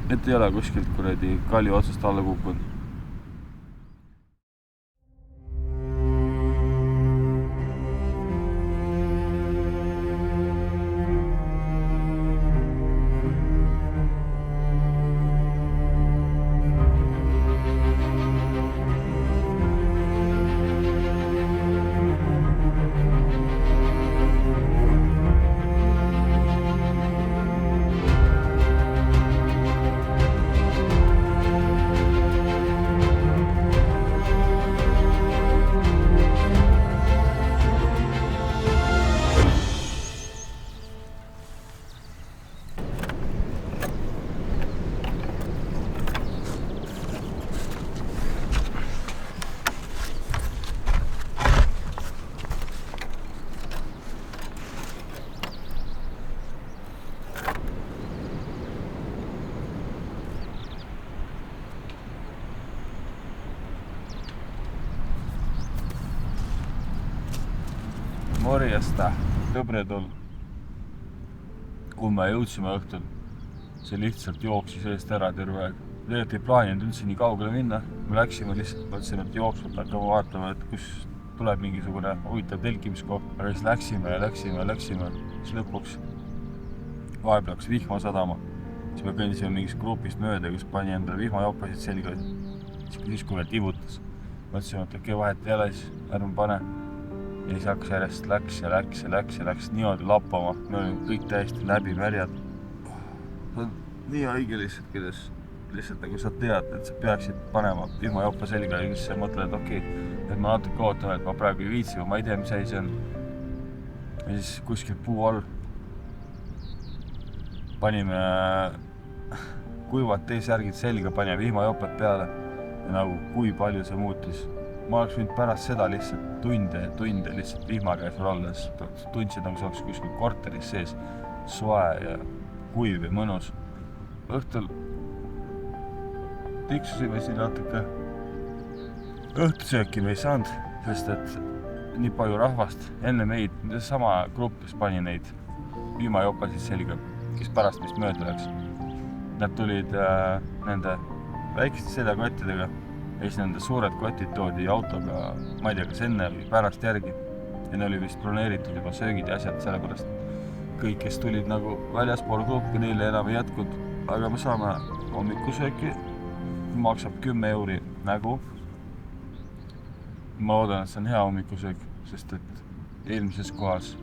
Et ei ole kuskilt kuradi kalli otsast alla kukkunud. Morjesta, Tõbredol. Kui me jõudsime õhtul, see lihtsalt jooksis eest ära terve aeg. Tegelikult ei plaaninud üldse nii kaugele minna. Me läksime lihtsalt, mõtlesin, et jooksvalt hakkame vaatama, et kus tuleb mingisugune huvitav telkimiskoht. Aga siis läksime. Siis lõpuks vahepeal hakkas vihma sadama. Siis me kõndisime mingis grupist mööda, kus pani endale vihmajoppasid selga. Siis kui veel tibutas. Mõtlesime, et okei, vahet ei ole, siis ärme pane. Ja siis hakkas järjest läks niimoodi lappama. Me olime kõik täiesti läbi märjad. See on nii haige lihtsalt, kuidas lihtsalt nagu sa tead, et sa peaksid panema vihmajoppa selga ja siis sa mõtled, et okei, et ma natuke ootan, et ma praegu ei viitsi, ma ei tea, mis asi see on. Ja siis kuskil puu all panime kuivad T-särgid selga, panime vihmajopet peale ja nagu kui palju see muutis. Ma oleks võinud pärast seda lihtsalt tunde lihtsalt vihma käes olles. Tundsid nagu see oleks kuskil korteris sees soe ja kuiv ja mõnus. Õhtul tiksusime siin natuke. Õhtusööki me ei saanud, sest et nii palju rahvast enne meid, sama gruppis pani neid vihmajopasid selga, kes pärast meist mööda läks. Nad tulid nende väikeste seljakottidega. Ja siis nende suured kotid toodi autoga, ma ei tea, kas enne või pärast järgi. Ja ne oli vist planeeritud juba söögid ja asjad sellepärast. Kõik, kes tulid nagu väljaspool gruppi, neile enam ei jätkud. Aga me saame hommikusööki, maksab 10 euri nägu. Ma loodan, et see on hea hommikusöök, sest et eelmises kohas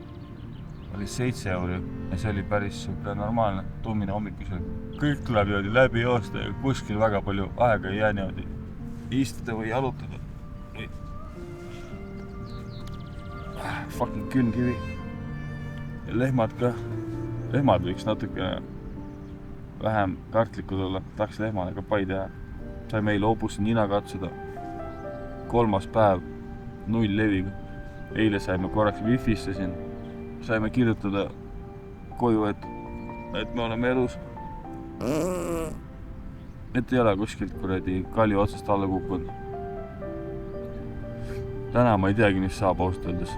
oli 7 euri ja see oli päris normaalne, tummine hommikusöök. Kõik tuleb jõudi läbi joosta ja kuskil väga palju aega ei jää niimoodi. Istuda või jalutada. Fucking küünkivi. Ja lehmad ka. Lehmad võiks natuke vähem kartlikud olla. Tahaks lehmale ka pai teha. Saime eile hobusse nina katsuda. 3. päev 0 leviga. Eile saime korraks wifi'sse siin. Saime kirjutada koju, et me oleme elus. Et ei ole kuskilt kuradi kalli otsast alla kukkunud. Täna ma ei teagi, mis saab ausalt öeldes.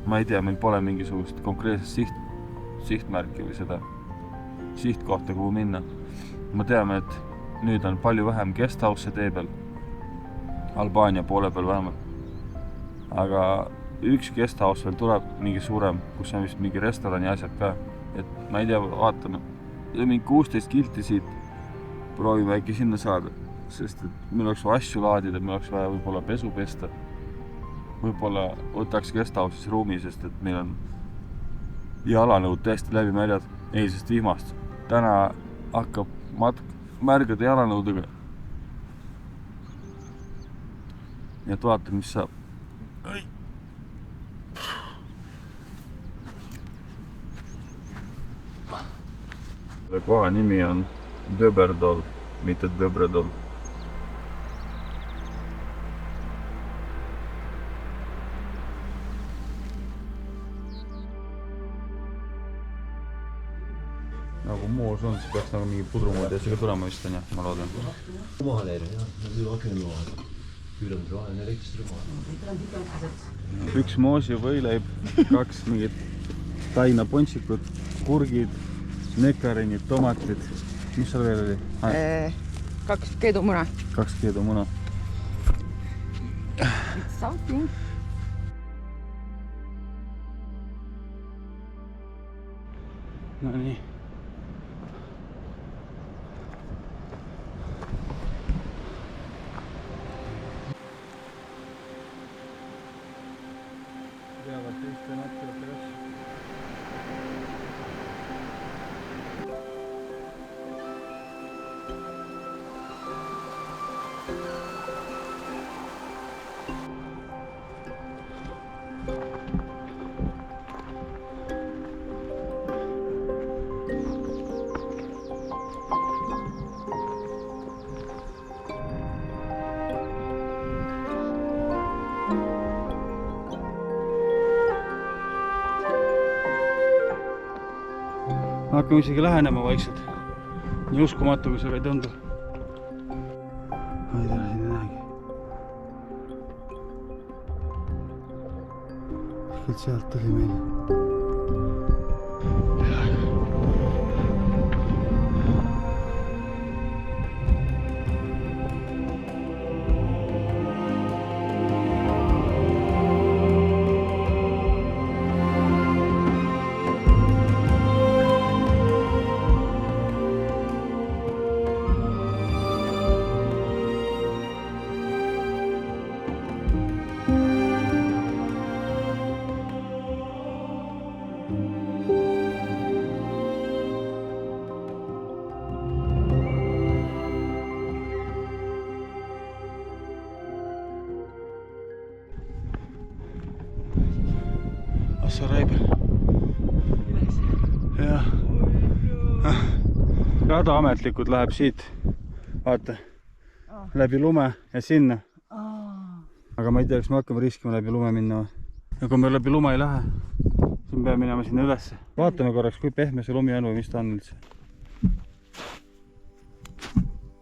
Ma ei tea, meil pole mingisugust konkreetset sihtmärki või seda sihtkohta, kuhu minna. Ma teame, et nüüd on palju vähem guesthouse tee peal. Albaania poole peal vähemalt. Aga üks guesthouse veel tuleb mingi suurem, kus on vist mingi restorani asjad ka. Et ma ei tea, vaatame. Mingi 16 kilti siit proovime äkki sinna saada, sest et meil oleks vaja asju laadida, meil oleks vaja võib-olla pesu pesta. Võib-olla võtaks guesthouse'is ruumi, sest et meil on jalanõud täiesti läbi märjad eilsest vihmast. Täna hakkab märgade jalanõudega. Nii et vaatame, mis saab. Koha nimi on Tõbredol, mitte Tõbredol. Nagu moos on, siis peaks nagu mingi pudrumoodi asjaga tulema vist on, ma loodan. Üks moosi võileib, 2 mingit taina ponsikut, kurgid, Nekarinid, tomatid. Mis seal veel oli? 2 keedumuna. 2 keedumuna. It's something. No nii. Peavad teiste natkilate kasvu. Hakkame isegi lähenema vaikselt. Nii uskumatu, kui see ka ei tundu. Ma ei tea, siin ei näegi. Küll sealt tuli meil. Assa Raibel. Jah. Rada ametlikult läheb siit, vaata, läbi lume ja sinna. Aga ma ei tea, kas me hakkame riskima läbi lume minna. Ja kui me läbi lume ei lähe, siis me peame minema sinna ülesse. Vaatame korraks, kui pehme see lumi on või mis ta on üldse.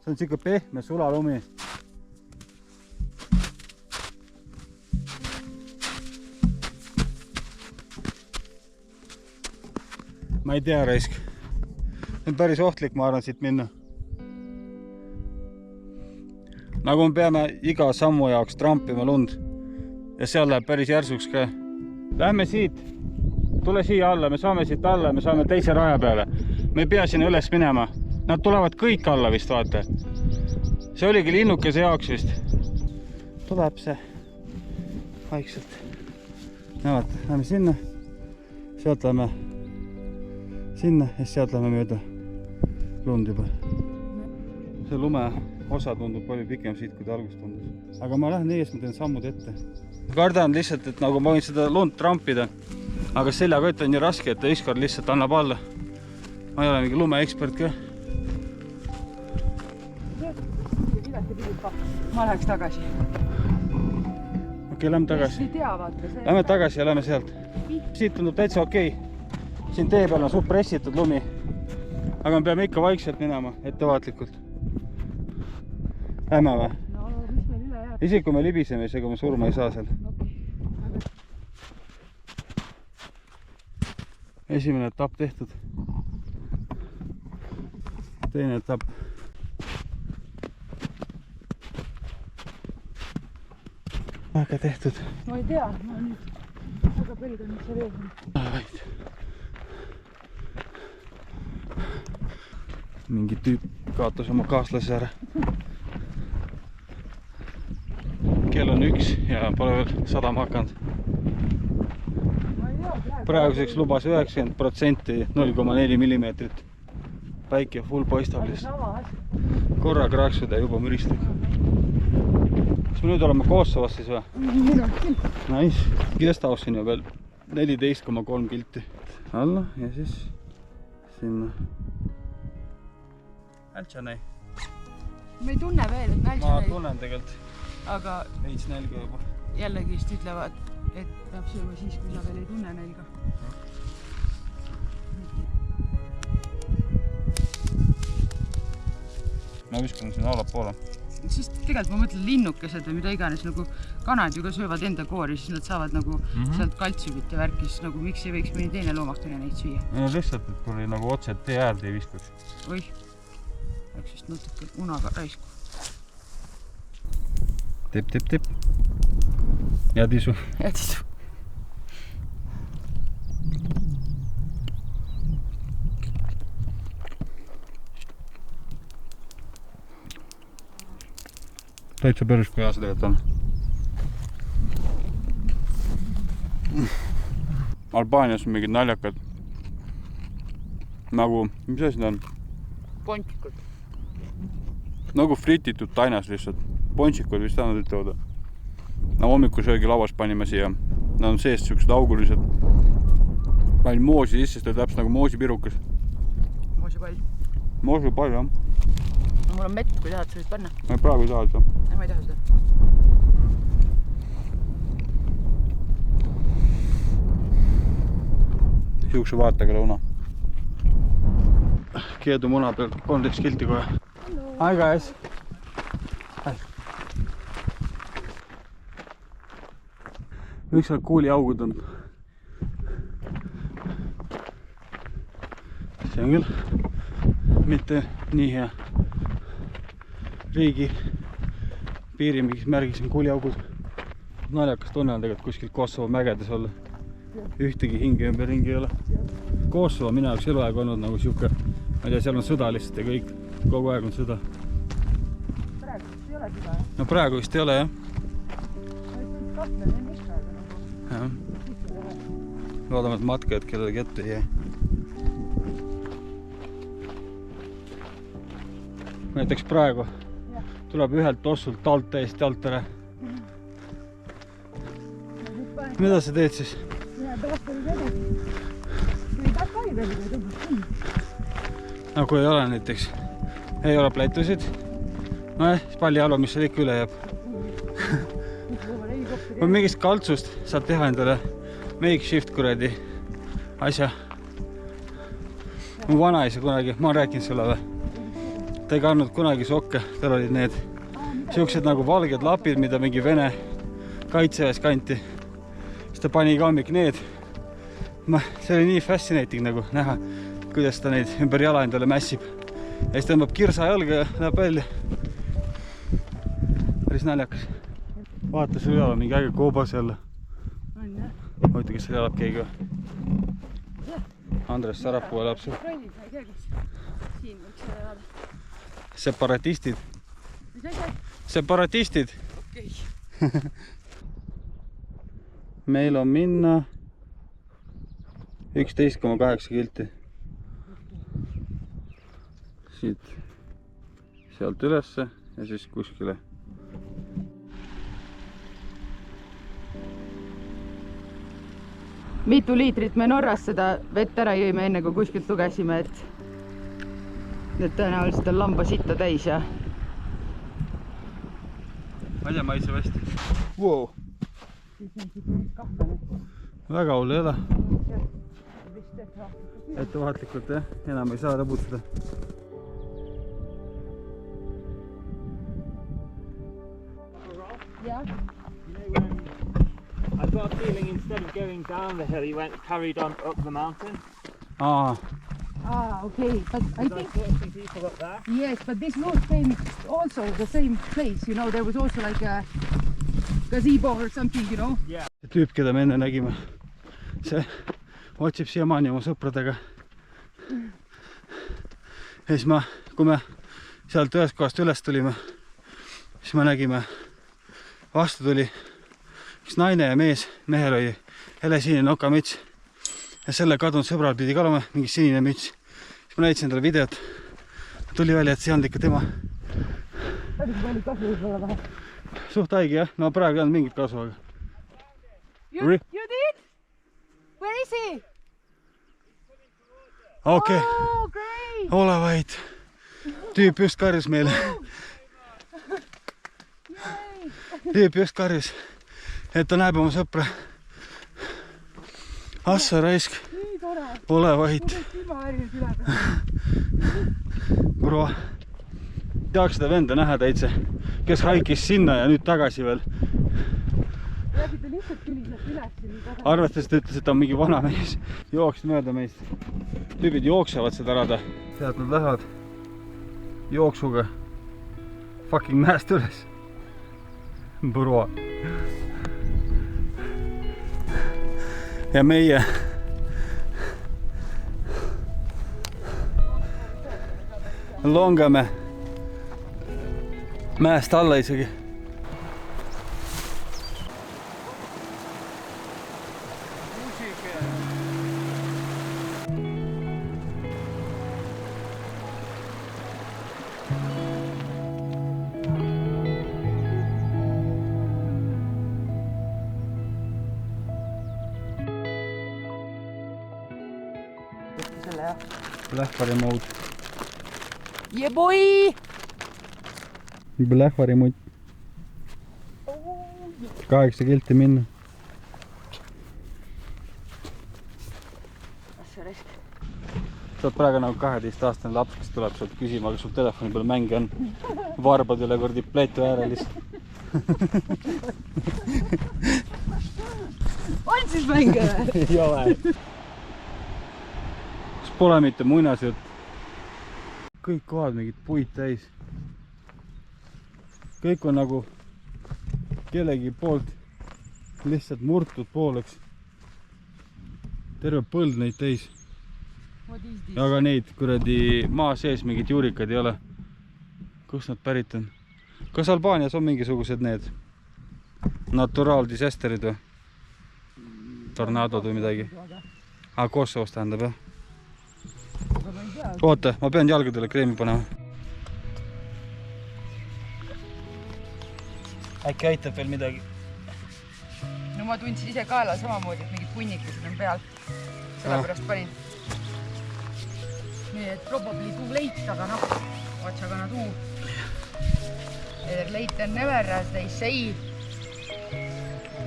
See on siuke pehme sulalumi. Ma ei tea, raisk. See on päris ohtlik, ma arvan, siit minna. Nagu me peame iga sammu jaoks trampima lund. Ja seal läheb päris järsuks ka. Lähme siit. Tule siia alla. Me saame siit alla ja me saame teise raja peale. Me ei pea sinna üles minema. Nad tulevad kõik alla vist, vaata. See oligi linnukese jaoks vist. Tuleb see vaikselt. Ja vaata, lähme sinna. Sealt lähme sinna ja sealt lähme mööda lund juba. See lume osa tundub palju pikem siit, kui ta algust tundus. Aga ma lähen ees, ma teen sammud ette. Kardan lihtsalt, et nagu ma võin seda lund trampida, aga seljakott on nii raske, et ta ükskord lihtsalt annab alla. Ma ei ole mingi lumeekspert ka. Ma läheks tagasi. Okei, lähme tagasi. Lähme tagasi ja lähme sealt. Siit tundub täitsa okei. Siin tee peal on suht pressitud lumi, aga me peame ikka vaikselt minema, ettevaatlikult. Lähme või? No, mis meil üle jääb? Isegi kui me libiseme, isegi kui me surma ei saa seal. Esimene etapp tehtud. Teine etapp. Väga tehtud. Ma ei tea, ma nüüd väga pelgan, mis see veel on. Mingi tüüp kaotas oma kaaslase ära. Kell on 1 ja pole veel sadama hakanud. Praeguseks lubas 90%, 0,4 millimeetrit. Päike full paistab lihtsalt. Korra kraaksud ja juba müristab. Kas me nüüd oleme Kosovos siis või? Nice. Guesthouse on ju veel 14,3 kilti. Alla ja siis sinna. Nältšanei. Ma ei tunne veel, et nältšanei. Ma tunnen tegelikult. Aga veits nälga juba. Jällegi just ütlevad, et peab sööma siis, kui sa veel ei tunne nälga. Ma viskan sinna allapoole. sest tegelikult ma mõtlen linnukesed või mida iganes, nagu kanad ju ka söövad enda koori, siis nad saavad nagu sealt kaltsiumit ja värki, siis nagu miks ei võiks mõni teine loomakene neid süüa? No lihtsalt, et kui nagu otse tee äärde ei viskaks. Oih, läks vist natuke unaga raisku. Tipp. Ja tisu. Täitsa päris kui hea see tegelikult on. Albaanias on mingid naljakad. Nagu, mis asi on? Pontsikud. Nagu frititud tainas lihtsalt. Pontsikud vist nad ütlevad. No hommikusöögi lauas panime siia. Nad on seest siuksed augulised. Panin moosi sisse, seda täpselt nagu moosipirukas. Moosipall. Moosipall, jah. No mul on mett, kui tahad sellist panna. Ma praegu ei taha seda. Ma ei taha seda. Siukse vaatega lõuna. Keedu muna pealt 13 kilti kohe. Hi guys! Hi! Miks seal kuuliaugud on? See on küll mitte nii hea. Riigi piiri mingis märgis on kuuliaugud. Naljakas tunne on tegelikult kuskil Kosovo mägedes olla. Ühtegi hinge ümber ringi ei ole. Kosovo minu jaoks eluaeg olnud nagu siuke, ma ei tea, seal on sõda lihtsalt ja kõik, kogu aeg on sõda. Praegu vist ei ole sõda, jah? No praegu vist ei ole, jah. Jah. Loodame, et matkajad kellelegi ette ei jää. Näiteks praegu tuleb ühelt tossult talt täiesti alt ära. Mida sa teed siis? No kui ei ole näiteks, ei ole plätusid, no siis pallialu, mis seal ikka üle jääb. Või mingist kaltsust saad teha endale makeshift kuradi asja. Mu vanaisa kunagi, ma olen rääkinud sulle või? Ta ei kandnud kunagi sokke, tal olid need siuksed nagu valged lapid, mida mingi Vene kaitseväes kanti. Siis ta pani kammik need. See oli nii fascinating nagu näha, kuidas ta neid ümber jala endale mässib. Ja siis tõmbab kirsa jalga ja läheb välja. Päris naljakas. Vaata, sul jalal mingi äge koobas jälle. Oota, kes seal elab keegi või? Andres Sarapuu elab sul. Ma ei tea, kus siin võiks elada. Separatistid. Mis asjad? Separatistid. Okei. Meil on minna 11,8 kilti. Siit sealt ülesse ja siis kuskile. Mitu liitrit me Norras seda vett ära jõime enne, kui kuskilt lugesime, et need tõenäoliselt on lamba sitta täis ja... Ma ei tea, maitseb hästi. Wow. Väga hull ei ole. Ettevaatlikult, jah. Enam ei saa rabutada. jah. I've got a feeling instead of going down the hill, you carried on up the mountain. Ah, Okay, but I think... I saw some people up there. Yes, but this road came also the same place, you know, there was also like a gazebo or something, you know. Yeah. Tüüp, keda me enne nägime, see otsib siiamaani oma sõpradega. Ja siis kui me sealt ühest kohast üles tulime, siis me nägime, vastu tuli üks naine ja mees, mehel oli helesinine nokamüts ja selle kadunud sõbral pidi ka olema mingi sinine müts. Siis ma näitasin endale videot, tuli välja, et see on ikka tema. Suht haigi, jah, no praegu ei olnud mingit kasu, aga You did? Where is he? okei. Oh, great! Ole vait. Tüüp just karjus meile. Tüüp just karjus, et ta näeb oma sõpra. Assa raisk. Nii tore! Ole vait. Bro. Tahaks seda venda näha täitsa. kes haikis sinna ja nüüd tagasi veel. räägid, ta lihtsalt tuli sealt üles ja nii tagasi. Arvestades ta ütles, et ta on mingi vana mees. Jooks mööda meist. Tüübid jooksevad seda rada. Sealt nad lähevad jooksuga fucking mäest üles. Bro. Ja meie longame mäest alla isegi. Selle jah. Blähvari mode. Yeah boy! Blähvari mutt. 8 kilti minna. Sa oled praegu nagu 12-aastane laps, kes tuleb sealt küsima, aga sul telefoni peal mänge on. Varbad üle kordi pletu äärelis. On siis mänge või? Ei ole. Kas pole mitte muinasjutt? Kõik kohad mingid puid täis. Kõik on nagu kellegi poolt lihtsalt murtud pooleks. Terve põld neid täis. Aga neid kuradi maa sees mingid juurikad ei ole. Kus nad pärit on? Kas Albaanias on mingisugused need natural disasterid või? Tornadod või midagi? Kosovos tähendab jah? Oota, ma pean jalgadele kreemi panema. Äkki aitab veel midagi? No ma tundsin ise kaela samamoodi, et mingid punnikesed on peal. Sellepärast panin. Nii et probably too late, aga noh, watch aga too. Either late than never, as they say.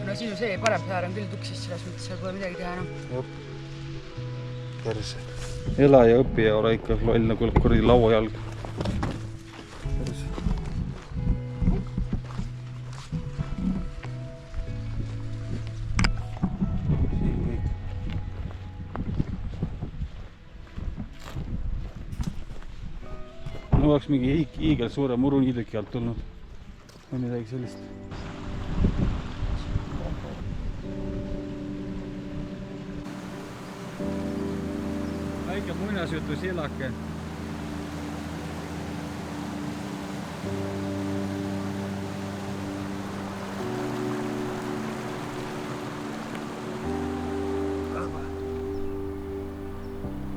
No sinu see parem säär on küll tuksis, selles mõttes seal pole midagi teha enam. Jop. Perse. Ela ja õpi ja ole ikka loll nagu kuradi lauajalg. Perse. Siin kõik. No oleks mingi hiigel suure muruniidüki alt tulnud. Või midagi sellist. Väike muinasjutu silake.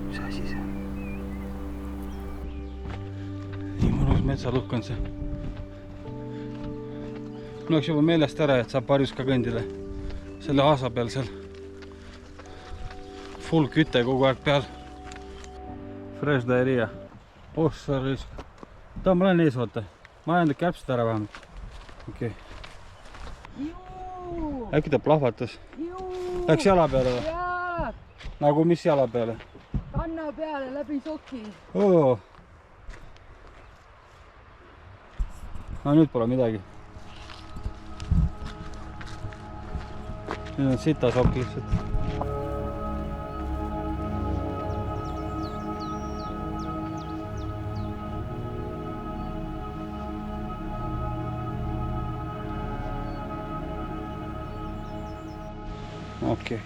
Mis asi see on? Nii mõnus metsalukk on see. Mul oleks juba meelest ära, et saab Varjus ka kõndile. Selle aasa peal seal. Full küte kogu aeg peal. Fresh diarrhea. Oh, sorry. Ta ma olen ees, vaata. Ma ajan ta käpsed ära vähemalt. Okei. Äkki ta plahvatas? Läks jala peale või? Jaa! Nagu mis jala peale? Kanna peale läbi soki. Oo. No nüüd pole midagi. Nüüd on sita sokk lihtsalt. Okei.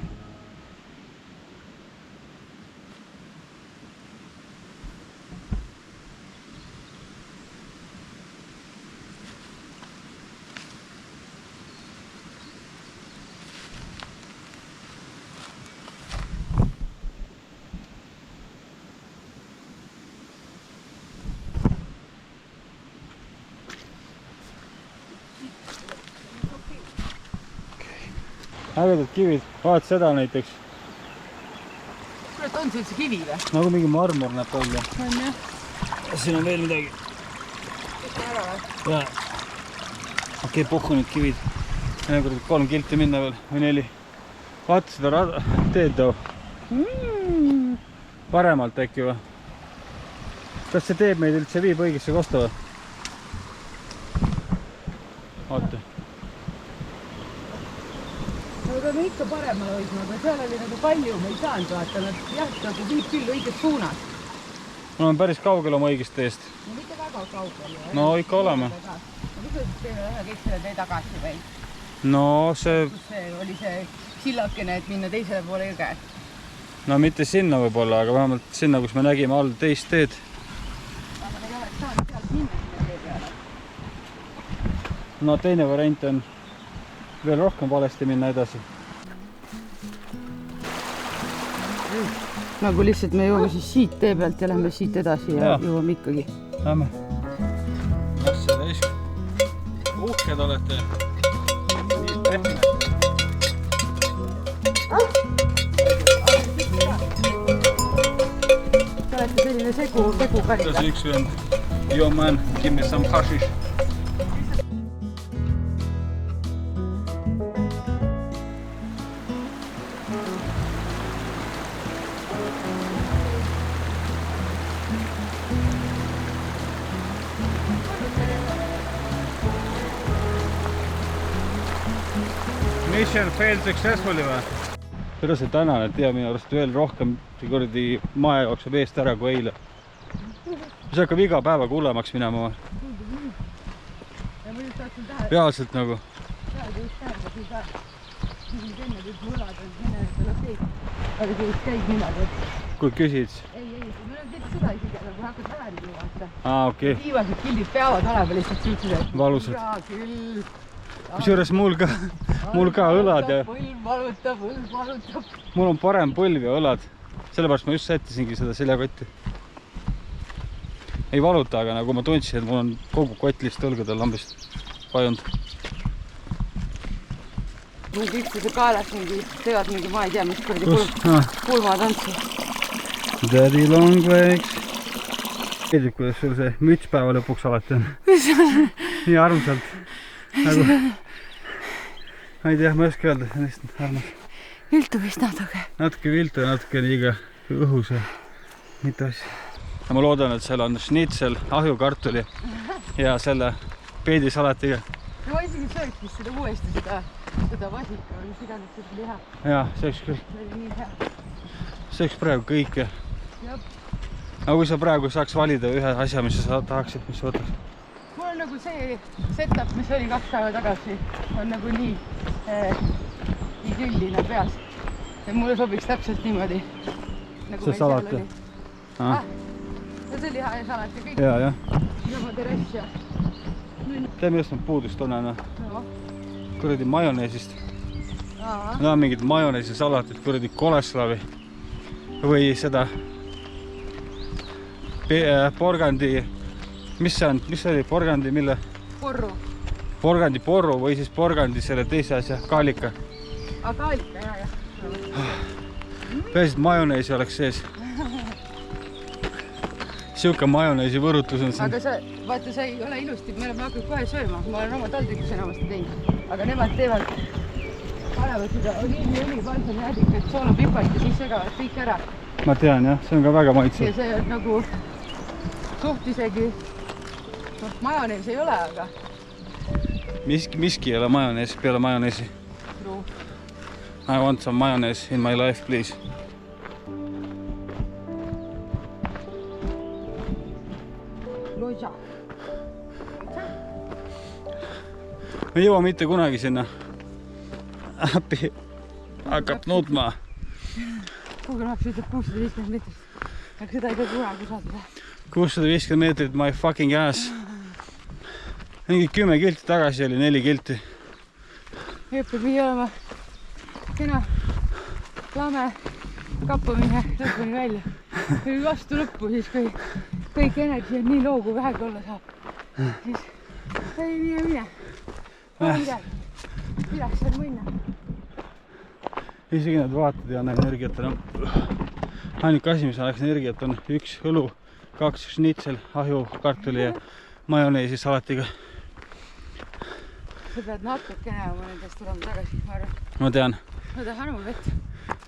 Ägedad kivid, vaat seda näiteks. Kuule, on see üldse kivi või? Nagu mingi marmor näeb välja. On jah. Siin on veel midagi. Võtta ära või? Jaa. Okei, puhku nüüd kivid. Enne kord 3 kilti minna veel, või 4. Vaata seda rada, teed too. Paremalt äkki või? Kas see teeb meid üldse viib õigesse kohta või? Oota. Me peame ikka paremal hoidma, aga seal oli nagu palju, me ei saanud vaata, nad jah, nagu viib küll õiges suunas. Mul on päris kaugel oma õigest teest. No mitte väga kaugel. No ikka oleme. No kus me teeme ühe kõik selle tee tagasi või? No see... Kus see oli see sillakene, et minna teisele poole jõge? No mitte sinna võib-olla, aga vähemalt sinna, kus me nägime all teist teed. Aga me ei oleks saanud sealt minna sinna tee peale. No teine variant on veel rohkem valesti minna edasi. Nagu lihtsalt me jõuame siis siit tee pealt ja lähme siit edasi ja jõuame ikkagi. Lähme. Kas seda ees? Uhked olete. Te olete selline segu karida. Kas üks vend? Yo man, give me some hashish. Mission failed successfully või? Tere see tänane tee minu arust veel rohkem kuradi maja jookseb eest ära kui eile. See hakkab iga päevaga hullemaks minema või? Reaalselt nagu. Kui küsid? Ei, me oleme teinud seda isegi, aga kui hakkad vähem nii vaata. Okei. Viimased kildid peavad olema lihtsalt siuksed. Valusad. Jaa, küll. Kusjuures mul ka õlad ja... Põlv valutab. Mul on parem põlv ja õlad. Sellepärast ma just sättisingi seda seljakotti. Ei valuta, aga nagu ma tundsin, et mul on kogu kotlist õlgadel lambist vajunud. Mingi ükstuse kaelas teevad mingi, ma ei tea, mis kurdi pulmatantsu. Daddy long legs. Meeldib, kuidas sul see müts päeva lõpuks alati on. Nii armsalt. Nagu... Ma ei tea, ma ei oska öelda, see on lihtsalt armas. Viltu vist natuke. Natuke viltu ja natuke liiga õhus ja mitu asja. Ma loodan, et seal on schnitzel, ahjukartuli ja selle peedisalatiga. No ma isegi sööks vist seda uuesti, seda vasika, mis iganes seda liha. Jaa, sööks küll. See oli nii hea. Sööks praegu kõike. Aga kui sa praegu saaks valida ühe asja, mis sa tahaksid, mis sa võtaks? Mul on nagu see setup, mis oli 2 päeva tagasi, on nagu nii idülline peas. Ja mulle sobiks täpselt niimoodi. Nagu see salat ja? See liha ja salat ja kõik. Jaa. Sama teress ja... Tead, millest ma puudust tunnen? Kuradi majoneesist. Need on mingid majoneesi salatid, kuradi koleslavi. Või seda... porgandi... Mis see on? Mis see oli? Porgandi mille? Porru. Porgandi porru või siis porgandi selle teise asja, kaalika. Kaalika, jah. Peaasi, et majoneesi oleks sees. Siuke majoneesi võrutus on siin. Aga vaata, see ei ole ilusti, me oleme hakanud kohe sööma. Ma olen oma taldrikus enamasti teinud. Aga nemad teevad, panevad seda oliiviõli, balsamiäädikat, soolapipart ja siis segavad kõik ära. Ma tean jah, see on ka väga maitsev. Ja see on nagu suht isegi, majonees ei ole, aga... Miski ei ole majonees peale majoneesi. True. I want some mayonnaise in my life, please. Loja. Me ei jõua mitte kunagi sinna. Äppi hakkab nutma. Kuhu laps ütleb 650 meetrit. Aga seda ei pea kunagi saada. 650 meetrit, my fucking ass. Mingi 10 kilti tagasi oli 4 kilti. Jõppib nii olema kena lame kappamine lõpuni välja. Või vastu lõppu siis, kui kõik energia on nii loo, kui vähegi olla saab. Siis ei mine. Kuidas seal minna? Isegi need vaatad ei anna energiat enam. Ainuke asi, mis annaks energiat, on 1 õlu, 2 schnitzel, ahju, kartuli ja majoneesi salatiga. Sa pead natukene oma nendest tulema tagasi, ma arvan. Ma tean. Ma tahan oma vett.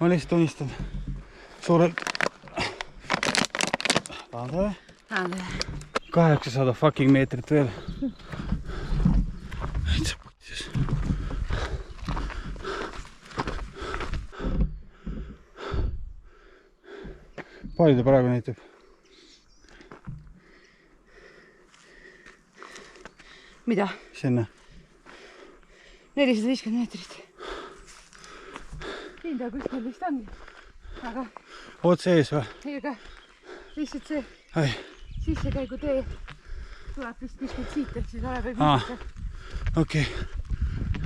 Ma lihtsalt unistan suurelt. Tahan teile? 800 fucking meetrit veel. Täitsa putsis. Palju ta praegu näitab? Mida? Sinna. 450 meetrit. Siin ta kuskil vist ongi. Aga... Otse ees või? Ei, aga lihtsalt see Ai. sissekäigu tee tuleb vist kuskilt siit, et siis ole või viisita. Okei.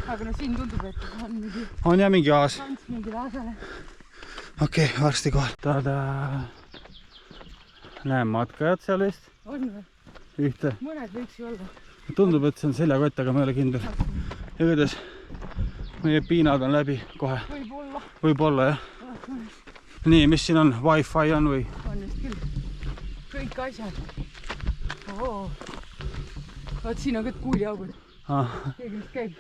Aga no siin tundub, et on mingi... On jah mingi aas. Kants mingile aasale. Okei, varsti kohal. Tada! Näen matkajad seal vist. On või? Ühte. Mõned võiks ju olla. Tundub, et see on seljakott, aga ma ei ole kindel. Ja kuidas meie piinad on läbi kohe. Võib-olla. Võib-olla jah. Nii, mis siin on? Wi-Fi on või? On just küll. Kõik asjad. Vaat siin on kõik kuuliaugud. Keegi vist käib.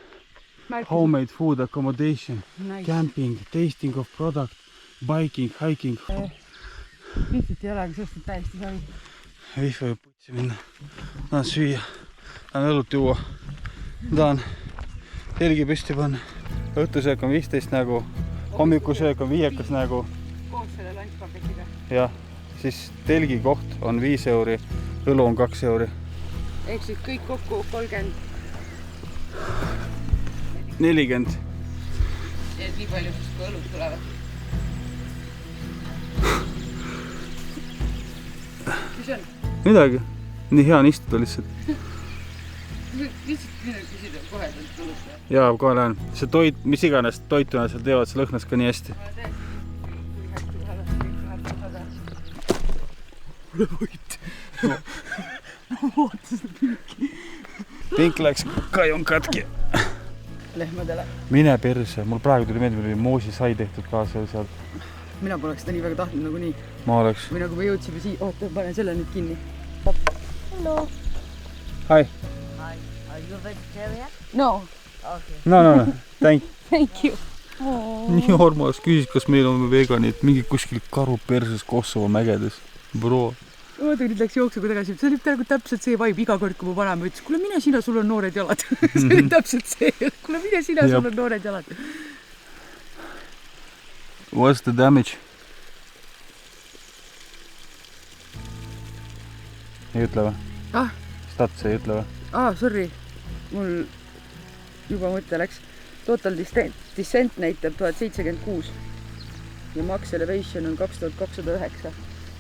Märkis. Homemade food accommodation. Nice. Camping, tasting of product, biking, hiking. Lihtsalt ei ole, aga sellest on täiesti savi. Wifi võib putsi minna. Tahan süüa. Tahan õlut juua. Tahan telgi püsti panna. Õhtusöök on 15 nägu. Hommikusöök on 5 nägu. Koos selle lunchpaketiga. Jah, siis telgi koht on 5 euri. Õlu on 2 euri. Ehk siis kõik kokku 30. 40. Et nii palju, kui õlud tulevad. Mis on? Midagi. Nii hea on istuda lihtsalt. Lihtsalt midagi küsida kohe talt õlut. Jaa, kohe lähen. See toit, mis iganes toituna seal teevad, see lõhnas ka nii hästi. Ma tean, kui hästi lähevad kõik läheb tagasi. Mulle võit. Ma ootasin pinki. Pink läks kajun katki. Lehmadele. Mine perse. Mul praegu tuli meelde, meil oli moosisai tehtud kaasa sealt. Mina poleks seda nii väga tahtnud nagu nii. Ma oleks. Või nagu me jõudsime siia. Oota, panen selle nüüd kinni. Hello. Hi. Hi. Are you a vegetarian? No. Okay. No. Thank you. Nii armas küsis, kas meil on veganid. Mingi kuskil karu perses Kosovo mägedes. Bro. Oota, nüüd läks jooksuga tagasi. See oli praegu täpselt see vibe iga kord, kui mu vanaema ütles, kuule mine sina, sul on noored jalad. See oli täpselt see. Kuule mine sina, sul on noored jalad. What's the damage? Ei ütle või? Stats ei ütle või? Sorry. Mul juba mõte läks. Total descent näitab 1076. Ja max elevation on 2209.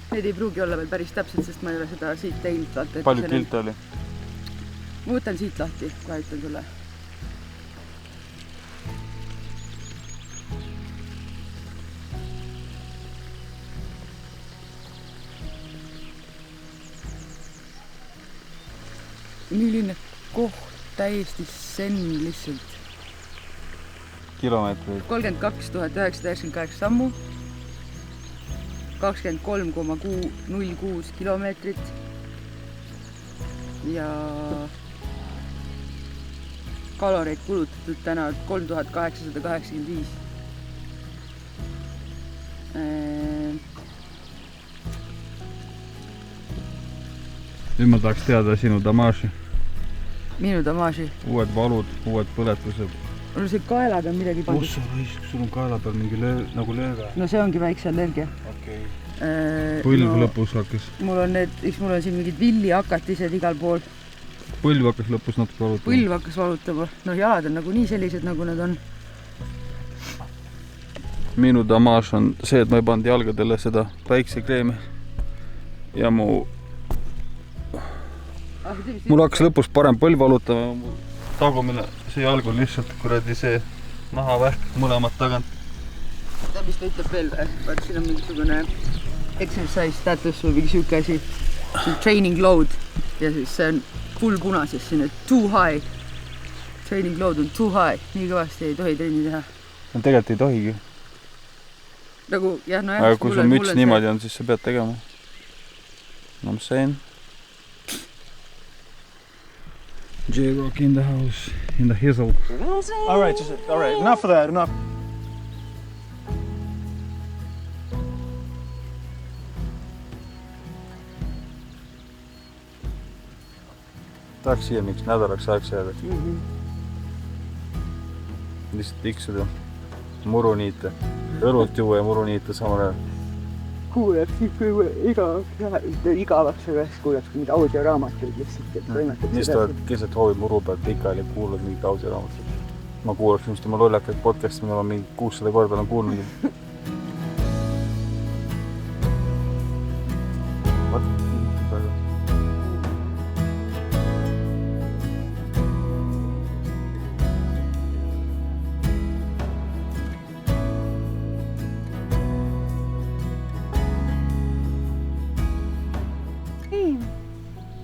Need ei pruugi olla veel päris täpselt, sest ma ei ole seda siit teinud. Palju tilte oli? Ma võtan siit lahti, kohe ütlen sulle. Milline koht, täiesti sen lihtsalt. Kilomeetreid? 32 998 sammu. 23,06 kilomeetrit ja kaloreid kulutatud täna 3885. Nüüd ma tahaks teada sinu damaaži. Minu damaaži? Uued valud, uued põletused. No see kaelaga on midagi pandud. Kus sa raisk, sul on kaela peal mingi nagu lööga? No see ongi väikse allergia. Okei. Põlv lõpus hakkas. Mul on siin mingid villihakatised igal pool. Põlv hakkas lõpus natuke valutama? Põlv hakkas valutama. No jalad on nagu nii sellised, nagu nad on. Minu damaaž on see, et ma ei pannud jalgadele seda päiksekreemi. Ja mul hakkas lõpus parem põlv valutama. Tagumine see jalg on lihtsalt kuradi see nahavähk mõlemad tagant. Seda, mis ta ütleb veel või? Vaat siin on mingisugune exercise status või mingi siuke asi. Training load. Ja siis see on full punases siin, et too high. Training load on too high. Nii kõvasti ei tohi trenni teha. No tegelikult ei tohigi. Nagu, jah, no jah. Aga kui sul müts niimoodi on, siis sa pead tegema. No I'm saying. J-Rock in the house, in the hizzle. All right, enough of that, enough. Tahaks siia miks nädalaks ajaks jääda. lihtsalt tiksuda. Muruniite. Õlut juua ja muruniite samal ajal. Kuuleb siis kui igavaks üles kuuleks mingid audioraamatuid lihtsalt, et võimetab Nii sa keset hoovi muru pealt pikali ja kuulad mingit audioraamatut. Ma kuulaks just oma lollakaid podcasti, mida ma mingi 600 korda olen kuulnud.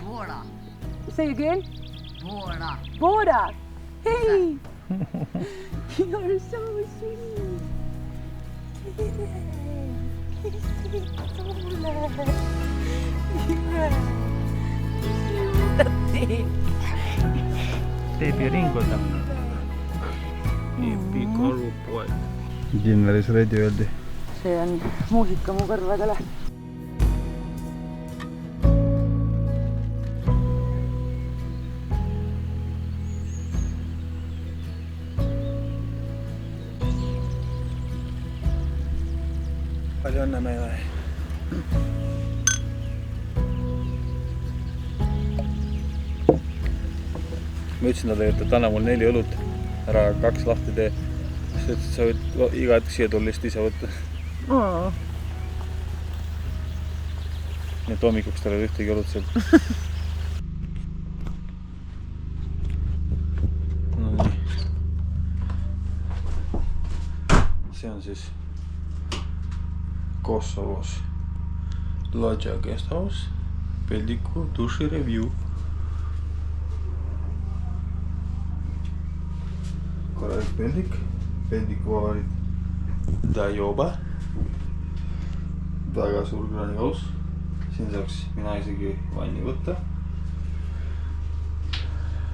Bora. Say again? Bora. Bora! Hey! You're so sweet! Teeb ringuda. Epikalupoed. Kinveris reidi öeldi. See on muusika mu kõrvadele. Palju õnne meile. Ma ütlesin talle, et anna mul 4 õlut, ära 2 lahti tee. Siis ütles, et sa võid iga hetk siia tulla lihtsalt ise võtta. Nii et hommikuks tal ei ühtegi õlut seal. No nii. See on siis Kosovos Lodja Guesthouse, Peldiku duši review. Korralik peldik, peldiku vavarid Dajoba, väga suur kraanikaus, siin saaks mina isegi vanni võtta.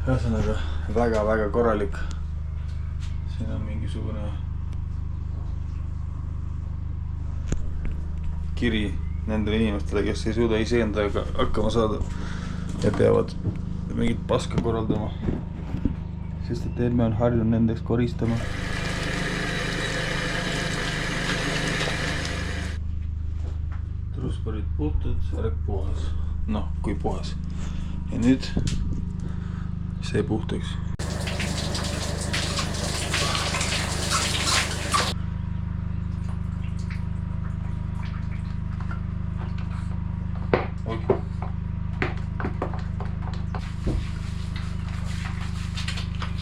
Ühesõnaga väga korralik, siin on mingisugune kiri nendele inimestele, kes ei suuda iseendaga hakkama saada ja peavad mingit paska korraldama, sest et Helme on harjunud nendeks koristama. Trusparid puhtad, särk puhas. Noh, kui puhas. Ja nüüd see puhtaks.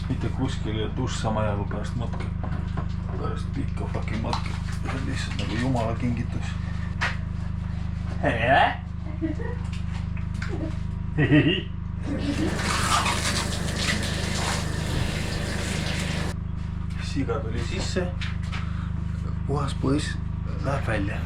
Mitte kuskil ja duš sama ajaga pärast matke. Pärast pikka fucking matke. See on lihtsalt nagu jumala kingitus. Siga tuli sisse. Puhas poiss läheb välja.